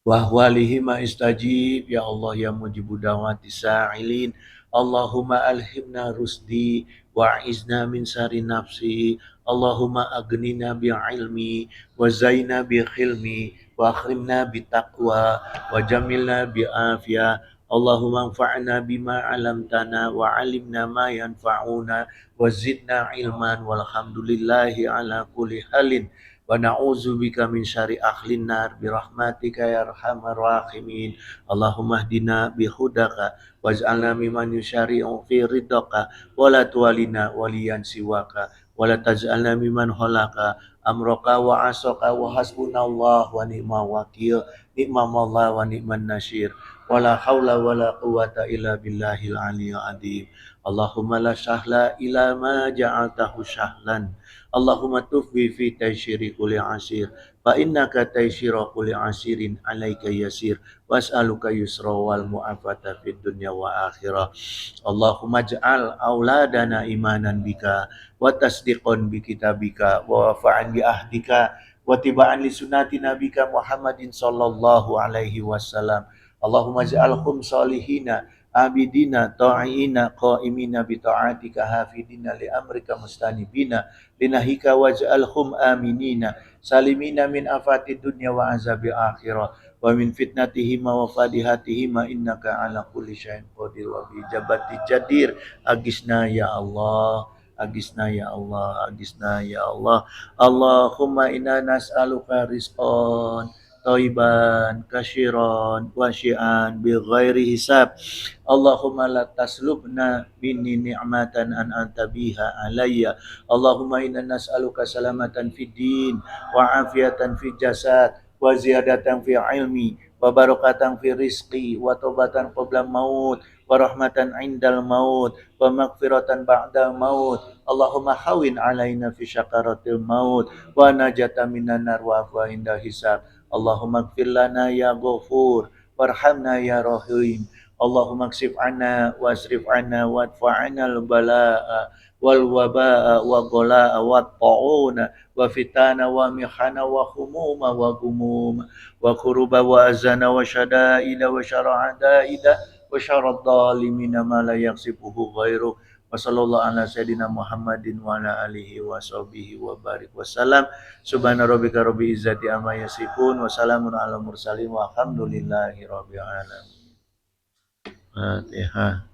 wa ahwalihima istajib ya Allah ya mujibu da'wati sa'ilin, Allahumma alhimna rusdi wa izna min sari nafsi, Allahumma agnina bi ilmi wa zaina bi khilmi wa akhrimna bi taqwa wa jamilna bi afiyah, Allahumma anfa'na bima 'allamtana wa 'allimna ma yanfa'una wa zidna ilman walhamdulillahi ala kulli halin wa na'udzubika min syarri ahlin nar bi rahmatika ya arhamar rahimin, Allahumma hdina bi hudaka waj'alna mimman yusyari'u fi ridaka wa la tuwalina waliyan siwaka wa la taj'alna mimman khalaka amraka wa asaka wa hasbunallah wa ni'mal wakil, ni'mal maula wa ni'man nasyir, wa la haula wa la quwata illa billahil aliyyil azim, Allahumma la sahla ila ma ja'altahu sahlan, Allahumma tufbi fi taysyiri kulli asir fa innaka taysyira kulli asirin alaika yasir was'aluka yusra wal mu'afata fid dunya wa akhirah, Allahumma ja'al auladana imanan bika wa tasdiqan bi kitabika wa wafa'an bi ahdika wa tiba'an li sunnati nabika Muhammadin sallallahu alaihi wasallam, Allahumma ja'alhum salihina abidina ta'ina qa'imina bi ta'atika hafidina li amrika mustanibina linahika waj'alhum aminina salimina min afati dunya wa azabi akhirah wa min fitnatihima wa fadihatihima innaka ala kulli syai'in qadir wa bi ijabati jadir, agisna ya Allah, agisna ya Allah, agisna ya Allah, Allahumma inna nas'aluka rizqan thayyiban kasyiran wasyi'an bi ghairi hisab, Allahumma la taslubna minni ni'matan an anta biha alayya, Allahumma inna nas'aluka salamatan fid din wa afiatan fid jasad wa ziyadatan fi ilmi wa barakatan fi rizqi wa taubatan qabla maut wa rahmatan indal maut wa maghfiratan ba'dal maut, Allahumma hawin alaina fi syakaratil maut wa najatan minan nar wa afwa inda hisab, Allahumma ighfir lana ya ghafur warhamna ya rahim, Allahumma ksif anna wasrif anna wadfa'ana al-bala'a wal waba'a wa ghalaa wa ta'una wa fitana wa mihana wa khumuma wa gumuma wa kuruba wa azana wa syada'ida wa syara'adaida wa syarad dhalimina ma la yaksibuhu ghairu, wa sallallahu ala sayyidina Muhammadin wa ala alihi wa sahbihi wa barik wasallam, subhana rabbika rabbil izzati amma yasifun wa salamun ala mursalin walhamdulillahi rabbil alamin. Fatihah.